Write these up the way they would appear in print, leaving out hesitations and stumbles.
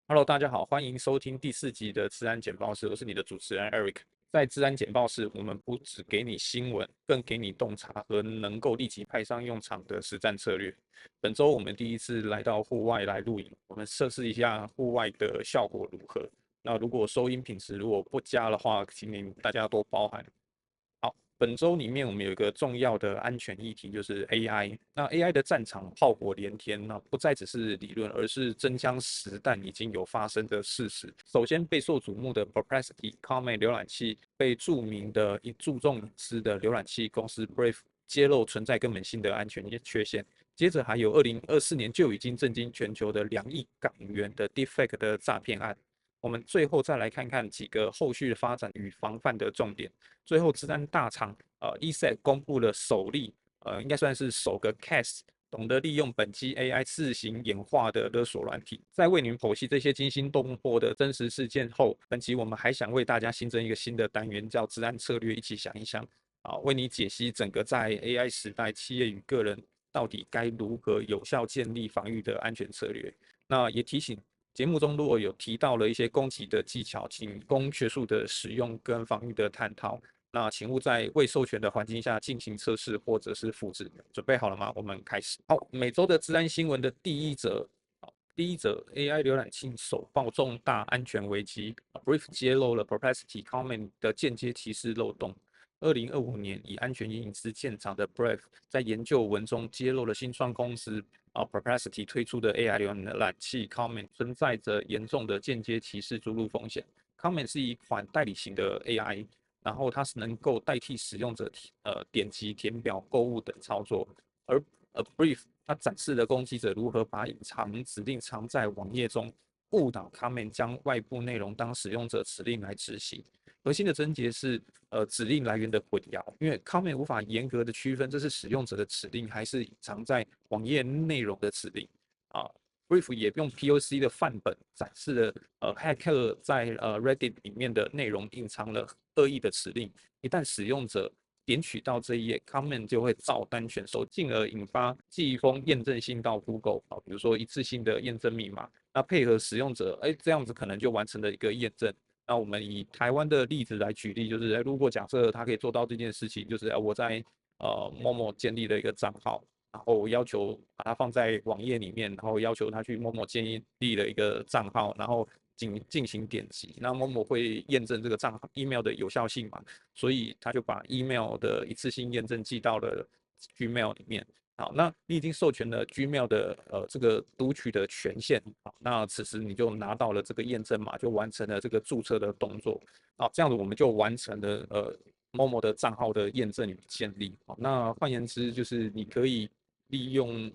Hello，大家好，欢迎收听第4集的治安简报室，我是你的主持人 Eric。在治安简报室，我们不只给你新闻，更给你洞察和能够立即派上用场的实战策略。本周我们第一次来到户外来录影，我们测试一下户外的效果如何。那如果收音品质如果不佳的话，请您大家多包涵。好，本周里面我们有一个重要的安全议题，就是 AI。那 AI 的战场炮火连天，那不再只是理论，而是真枪实弹已经有发生的事实。首先备受瞩目的 Perplexity Comet 浏览器被著名的注重隐私的浏览器公司 Brave 揭露存在根本性的安全缺陷。接着还有2024年就已经震惊全球的2亿港元的 Deepfake 的诈骗案。我们最后再来看看几个后续发展与防范的重点。最后，治安大厂ESET 公布了首例，应该算是首个 CAS 懂得利用本机 AI 自行演化的勒索软体。在为您剖析这些惊心动魄的真实事件后，本期我们还想为大家新增一个新的单元，叫治安策略，一起想一想为你解析整个在 AI 时代，企业与个人到底该如何有效建立防御的安全策略。那也提醒节目中如果有提到了一些攻击的技巧，请供学术的使用跟防御的探讨。那请勿在未授权的环境下进行测试或者是复制。准备好了吗？我们开始。好，每周的治安新闻的第一则 AI 浏览器首爆重大安全危机，Brief 揭露了 Perplexity Comment 的间接提示漏洞。2025年以安全隐私见长的 Brave 在研究文中揭露了新创公司Perplexity 推出的 AI 浏览器 Comment 存在着严重的间接提示注入风险。Comment 是一款代理型的 AI，然后它是能够代替使用者点击、填表、购物等操作，而Brief 它展示了攻击者如何把隐藏指令藏在网页中，误导 Comment 将外部内容当使用者指令来执行。核心的症结是指令来源的混淆，因为 Comment 无法严格的区分这是使用者的指令还是隐藏在网页内容的指令啊。Brief 也用 POC 的范本展示了骇客在Reddit 里面的内容隐藏了恶意的指令，一旦使用者点取到这一页，comment 就会照单全收，进而引发寄一封验证信到 Google 比如说一次性的验证密码，那配合使用者，这样子可能就完成了一个验证。那我们以台湾的例子来举例，就是如果假设他可以做到这件事情，就是我在某某建立了一个账号，然后要求把它放在网页里面，然后要求他去某某建立了一个账号，然后进行点击，那某某会验证这个账号 email 的有效性嘛，所以他就把 email 的一次性验证寄到了 Gmail 里面。好，那你已经授权了 Gmail 的这个读取的权限，好，那此时你就拿到了这个验证码，就完成了这个注册的动作。好，这样子我们就完成了某某的账号的验证与建立。好，那换言之就是你利用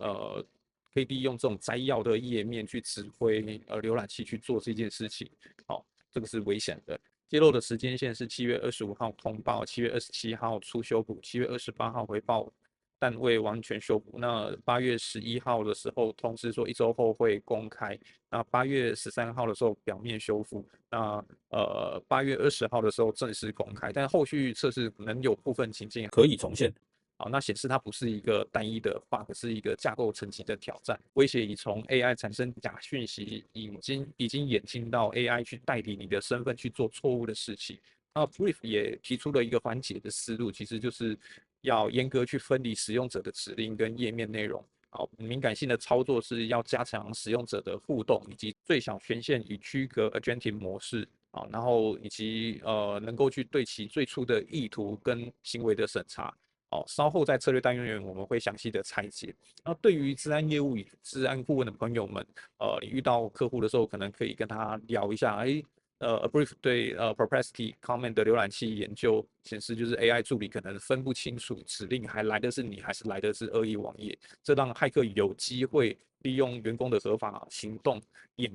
可以利用这种摘要的页面去指挥浏览器去做这件事情。好，这个是危险的。揭露的时间线是7月25号通报，7月27号出修补，7月28号回报，但未完全修补。那8月11号的时候通知说1周后会公开，那8月13号的时候表面修复，那8月20号的时候正式公开，但后续测试可能有部分情境可以重现。好，那显示它不是一个单一的 bug，是一个架构层级的挑战。威胁已从 AI 产生假讯息，已经演进到 AI 去代理你的身份去做错误的事情。那 Brief 也提出了一个缓解的思路，其实就是要严格去分离使用者的指令跟页面内容。好，敏感性的操作是要加强使用者的互动，以及最小权限与区隔 agentic 模式。啊，然后以及能够去对其最初的意图跟行为的审查。稍后在策略单元我们会详细的拆解。那对于治安业务与治安顾问的朋友们，你遇到客户的时候，可能可以跟他聊一下，Brief 对Perplexity Comment 的浏览器研究显示，就是 AI 助理可能分不清楚指令还来的是你，还是来的是恶意网页，这让骇客有机会利用员工的合法行动掩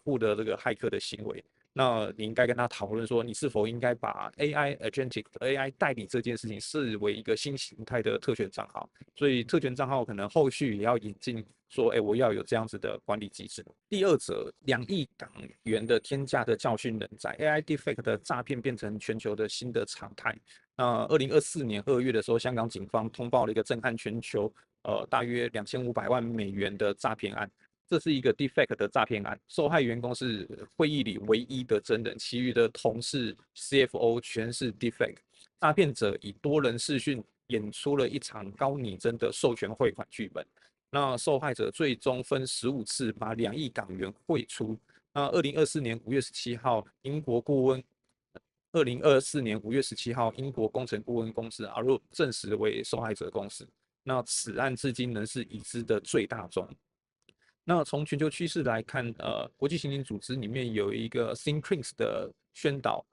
护的这个骇客的行为。那你应该跟他讨论说，你是否应该把 AI agentic AI 代理这件事情视为一个新形态的特权账号，所以特权账号可能后续也要引进说，我要有这样子的管理机制。第二则2亿港元的天价的教训人在 AI deepfake 的诈骗变成全球的新的常态。那2024年2月的时候，香港警方通报了一个震撼全球大约2500万美元的诈骗案。这是一个 defect 的诈骗案，受害员工是会议里唯一的真人，其余的同事、CFO 全是 defect。诈骗者以多人视讯演出了一场高拟真的授权汇款剧本。那受害者最终分15次把2亿港元汇出。那2024年5月17号，英国工程顾问公司 Arup 证实为受害者公司。那此案至今仍是已知的最大宗。那从全球趋势来看，国际刑警组织里面有一个 Thinkrinks 的宣导，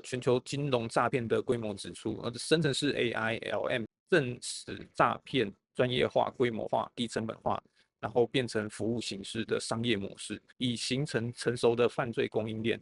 全球金融诈骗的规模指出，生成式 AI、LM 正使诈骗专业化、规模化、低成本化，然后变成服务形式的商业模式，已形成成熟的犯罪供应链。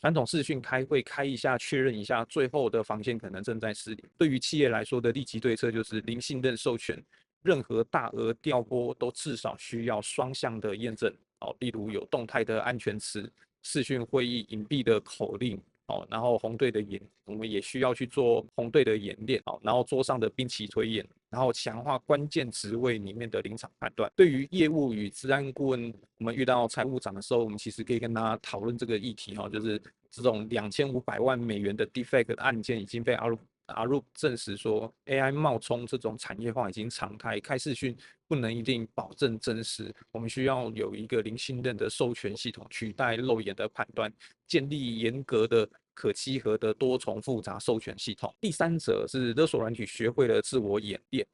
传统视讯开会开一下确认一下，最后的防线可能正在失灵。对于企业来说的立即对策就是零信任授权，任何大额调拨都至少需要双向的验证。例如有动态的安全词、视讯会议隐蔽的口令。然后红队的我们也需要去做红队的演练。然后桌上的兵棋推演，然后强化关键职位里面的临场判断。对于业务与治安顾问，我们遇到财务长的时候，我们其实可以跟他讨论这个议题。就是这种2500万美元的 defect 案件已经被Arup 证实说 AI 冒充这种产业化已经常态，开视讯不能一定保证真实，我们需要有一个零信任的授权系统取代肉眼的判断，建立严格的可稽核的多重复杂授权系统。第三者是勒索软体学会了自我演练。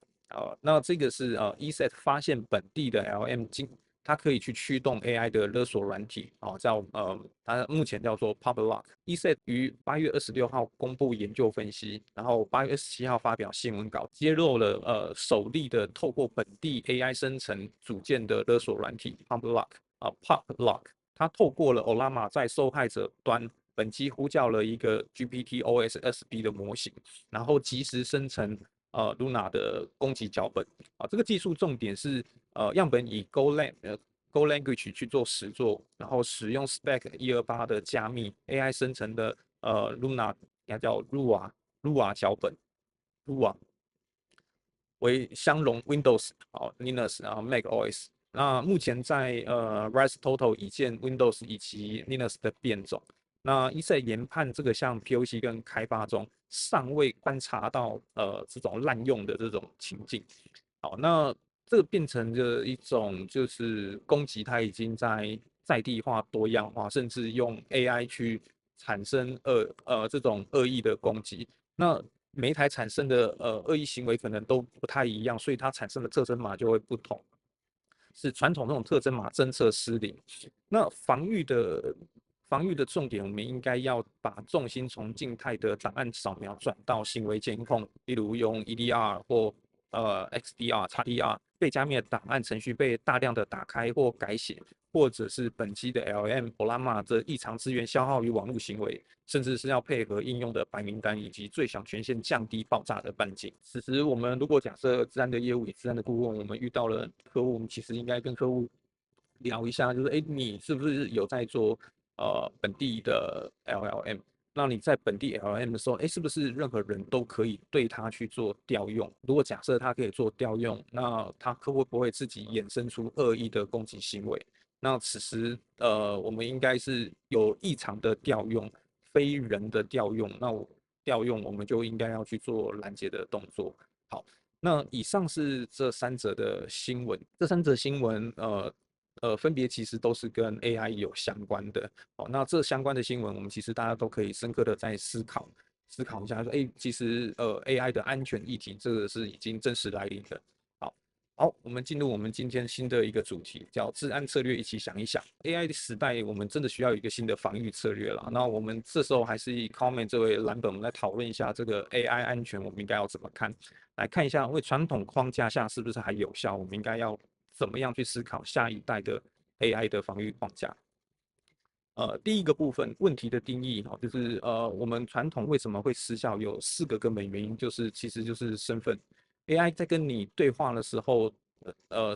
那这个是ESET 发现本地的 LM 它可以去驱动 AI 的勒索软体。它目前叫做 PubLock。ESET 于8月26号公布研究分析，然后8月27号发表新闻稿，揭露了首例的透过本地 AI 生成组件的勒索软体 PubLock。它透过了 Ollama 在受害者端本机呼叫了一个 GPT-OS SB 的模型，然后即时生成Luna 的攻击脚本。这个技术重点是样本以 Go language 去做实作，然后使用 Spec 128的加密 AI 生成的Luna，应该叫 Lua 脚本 Lua 为相容 Windows、Linux 然后 Mac OS。那目前在RiseTotal 已见 Windows 以及 Linux 的变种。那在研判这个像 POC 跟开发中，尚未观察到这种滥用的这种情境。那这个变成了一种就是攻击，它已经在地化、多样化，甚至用 AI 去产生这种恶意的攻击。那每一台产生的恶意行为可能都不太一样，所以它产生的特征码就会不同。是传统那种特征码侦测失灵。那防御的重点，我们应该要把重心从静态的档案扫描转到行为监控，例如用 EDR 或XDR、XDR 被加密的档案程序被大量的打开或改写，或者是本机的 LM Ollama 这异常资源消耗于网络行为，甚至是要配合应用的白名单以及最小权限降低爆炸的半径。此时，我们如果假设治安的业务与治安的顾问，我们遇到了客户，我们其实应该跟客户聊一下，就是你是不是有在做本地的 LLM？那你在本地 LLM 的时候，是不是任何人都可以对它去做调用？如果假设它可以做调用，那它会不会自己衍生出恶意的攻击行为？那此时我们应该是有异常的调用，非人的调用，那调用我们就应该要去做拦截的动作。好，那以上是这三则的新闻，这三则新闻分别其实都是跟 AI 有相关的。那这相关的新闻，我们其实大家都可以深刻的在思考一下，说，其实AI 的安全议题，这个是已经正式来临的。好，我们进入我们今天新的一个主题，叫治安策略，一起想一想。AI 的时代，我们真的需要有一个新的防御策略了。那我们这时候还是以 Comment 这位蓝本，我们来讨论一下这个 AI 安全，我们应该要怎么看？来看一下，因为传统框架下是不是还有效？我们应该要怎么样去思考下一代的 AI 的防御框架？第一个部分问题的定义，就是我们传统为什么会失效，有4个根本原因，其实就是身份。AI 在跟你对话的时候，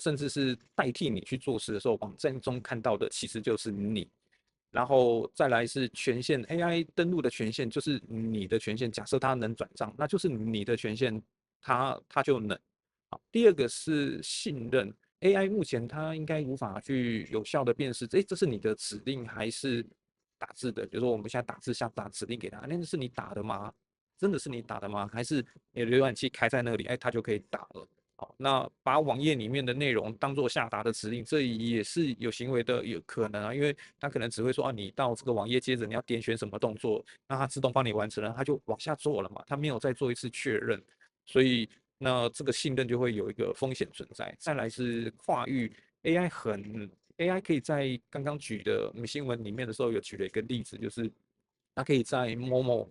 甚至是代替你去做事的时候，网站中看到的其实就是你。然后再来是权限，AI 登录的权限就是你的权限。假设它能转账，那就是你的权限，它就能。好，第二个是信任 AI 目前它应该无法去有效的辨识，这是你的指令还是打字的？比如说我们现在打字下打指令给他，那是你打的吗？真的是你打的吗？还是你的浏览器开在那里，哎，它就可以打了？好，那把网页里面的内容当做下达的指令，这也是有行为的，有可能啊，因为它可能只会说啊，你到这个网页，接着你要点选什么动作，那它自动帮你完成了，它就往下做了嘛，它没有再做一次确认，所以那这个信任就会有一个风险存在。再来是跨域 AI 可以在刚刚举的新闻里面的时候有举了一个例子，就是它可以在 Momo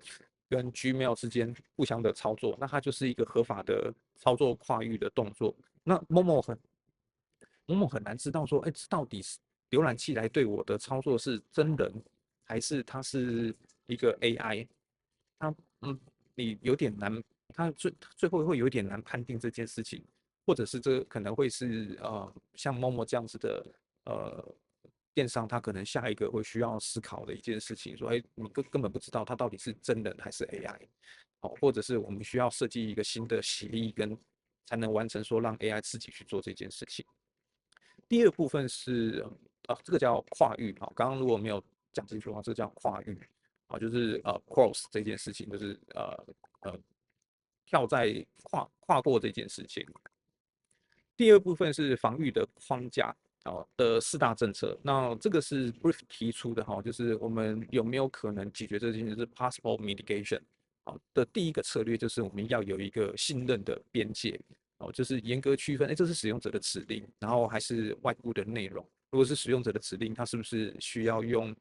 跟 Gmail 之间互相的操作，那它就是一个合法的操作跨域的动作。那 Momo 很难知道说，哎，到底是浏览器来对我的操作是真人，还是它是一个 AI？它你有点难，它最后会有点难判定这件事情，或者是这可能会是像 Momo 这样子的呃电商，它可能下一个会需要思考的一件事情，说，哎，你根本不知道它到底是真人还是 AI，好，或者是我们需要设计一个新的协议跟才能完成说让 AI 自己去做这件事情。第二部分是这个叫跨域啊，刚刚如果没有讲清楚的话，这个叫跨域啊，就是cross 这件事情，就是跳在跨过这件事情。第二部分是防御的框架的4大政策，那这个是 Brief 提出的哈，就是我们有没有可能解决这件事是 possible mitigation 好的第一个策略就是我们要有一个信任的边界哦，就是严格区分，哎，这是使用者的指令，然后还是外部的内容。如果是使用者的指令，它是不是需要用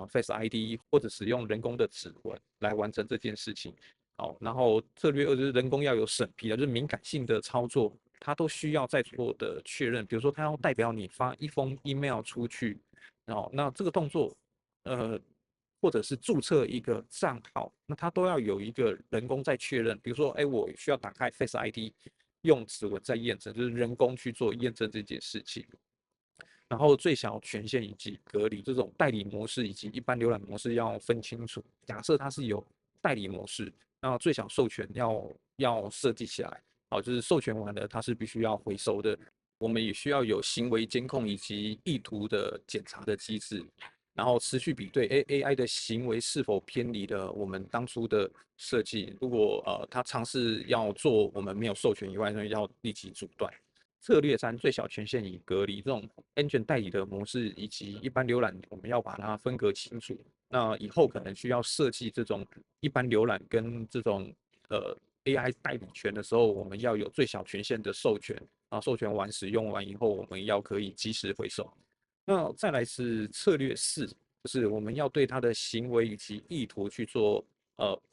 Face ID 或者使用人工的指纹来完成这件事情？好，然后策略2就是人工要有审批的，就是敏感性的操作，它都需要再做的确认。比如说，它要代表你发一封 email 出去，那这个动作，呃，或者是注册一个账号，那它都要有一个人工在确认。比如说，哎，我需要打开 Face ID，用指纹在验证，就是人工去做验证这件事情。然后最小权限以及隔离这种代理模式以及一般浏览模式要分清楚。假设它是有代理模式，那最小授权要设计起来，好，就是授权完了它是必须要回收的。我们也需要有行为监控以及意图的检查的机制，然后持续比对 AI 的行为是否偏离了我们当初的设计。如果它尝试要做我们没有授权以外，要立即阻断。策略3最小权限以隔离这种安全代理的模式以及一般浏览，我们要把它分隔清楚。那以后可能需要设计这种一般浏览跟这种AI 代理权的时候，我们要有最小权限的授权啊，授权完使用完以后，我们要可以及时回收。那再来是策略4，就是我们要对它的行为以及意图去做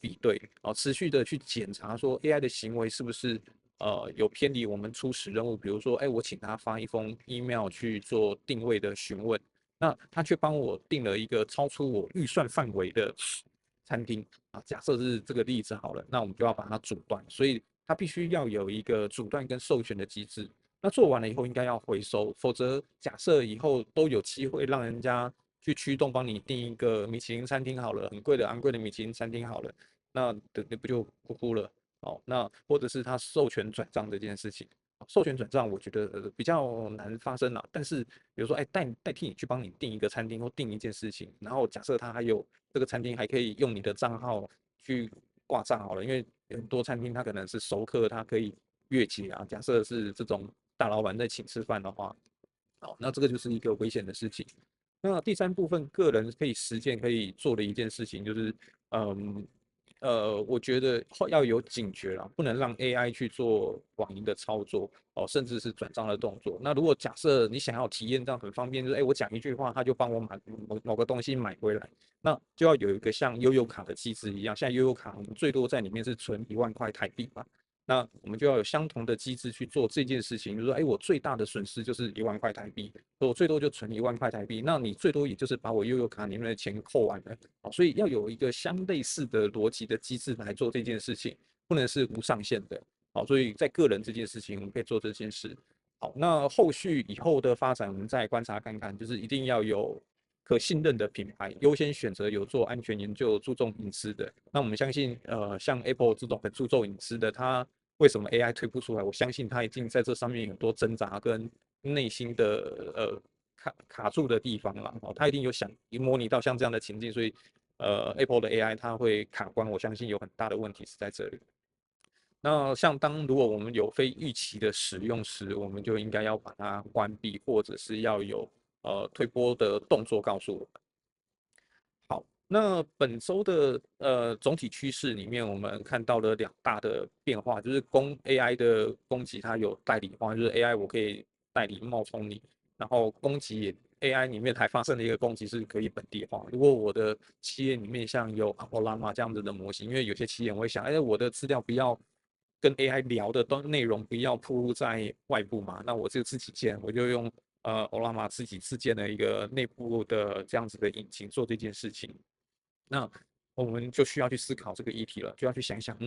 比对，持续的去检查说 AI 的行为是不是有偏离我们初始任务，比如说，哎，我请他发一封 email 去做定位的询问，那他却帮我定了一个超出我预算范围的餐厅啊，假设是这个例子好了，那我们就要把它阻断，所以它必须要有一个阻断跟授权的机制。那做完了以后应该要回收，否则假设以后都有机会让人家去驱动帮你订一个米其林餐厅好了，很贵的昂贵的米其林餐厅好了，那你不就哭哭了？哦，那或者是他授权转账这件事情，授权转账我觉得比较难发生了。但是比如说，哎，代替你去帮你订一个餐厅或订一件事情，然后假设他还有这个餐厅还可以用你的账号去挂账好了，因为很多餐厅它可能是熟客，它可以月结啊。假设是这种大老板在请吃饭的话，好，那这个就是一个危险的事情。那第三部分，个人可以实践可以做的一件事情，就是嗯我觉得要有警觉啦，不能让 AI 去做网银的操作哦，甚至是转账的动作。那如果假设你想要体验到很方便，就是哎，我讲一句话，他就帮我买某个东西买回来，那就要有一个像悠游卡的机制一样，现在悠游卡我们最多在里面是存1万块台币吧。那我们就要有相同的机制去做这件事情，就是说，哎，我最大的损失就是1万块台币，我最多就存1万块台币，那你最多也就是把我悠游卡里面的钱扣完了，所以要有一个相类似的逻辑的机制来做这件事情，不能是无上限的，好，所以在个人这件事情，我们可以做这件事，好，那后续以后的发展，我们再观察看看，就是一定要有可信任的品牌，优先选择有做安全研究、注重隐私的。那我们相信，像 Apple 这种很注重隐私的，它为什么 AI 推不出来？我相信它一定在这上面有多挣扎跟内心的卡住的地方啦，哦，他一定有想模拟到像这样的情境，所以Apple 的 AI 它会卡关，我相信有很大的问题是在这里。那像如果我们有非预期的使用时，我们就应该要把它关闭，或者是要有推播的动作告诉我们。好，那本周的总体趋势里面，我们看到了两大的变化，就是AI 的攻击它有代理化，就是 AI 我可以代理冒充你，然后攻击也 AI 里面还发生了一个攻击是可以本地化。如果我的企业里面像有 Ollama 这样子的模型，因为有些企业我会想，哎，我的资料不要跟 AI 聊的内容不要铺露在外部嘛，那我就自己建，我就用Ollama 自己自建的一个内部的这样子的引擎做这件事情。那我们就需要去思考这个议题了，就要去想想，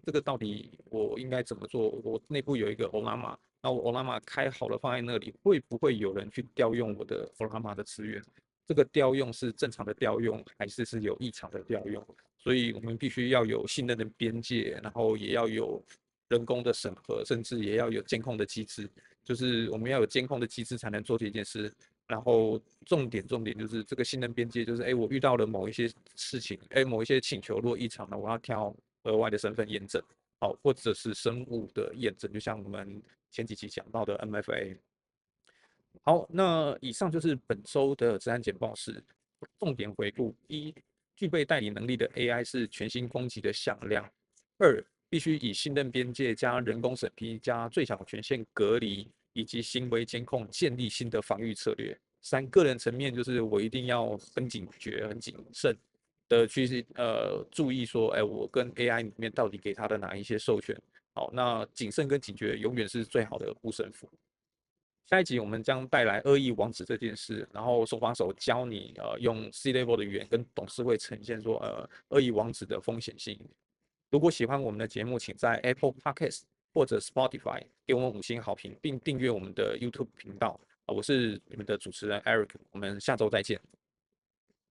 这个到底我应该怎么做？我内部有一个 Ollama，那我 Ollama 开好了放在那里，会不会有人去调用我的 Ollama 的资源？这个调用是正常的调用，还是有异常的调用？所以我们必须要有信任的边界，然后也要有人工的审核，甚至也要有监控的机制。就是我们要有监控的机制才能做这件事。然后重点就是这个信任边界，就是我遇到了某一些事情，某一些请求如果异常了，我要挑额外的身份验证，好，或者是生物的验证，就像我们前几期讲到的 MFA。好，那以上就是本周的治安简报室重点回顾：一、具备代理能力的 AI 是全新攻击的向量；二、必须以信任边界加人工审批加最小权限隔离以及行为监控建立新的防御策略；三、个人层面就是我一定要很警觉、很谨慎的去注意说，我跟 AI 里面到底给他的哪一些授权。好，那谨慎跟警觉永远是最好的护身符。下一集我们将带来恶意网址这件事，然后手把手教你用 C-level 的语言跟董事会呈现说恶意网址的风险性。如果喜欢我们的节目，请在 Apple Podcast 或者 Spotify 给我们5星好评，并订阅我们的 YouTube 频道。我是你们的主持人 Eric，我们下周再见。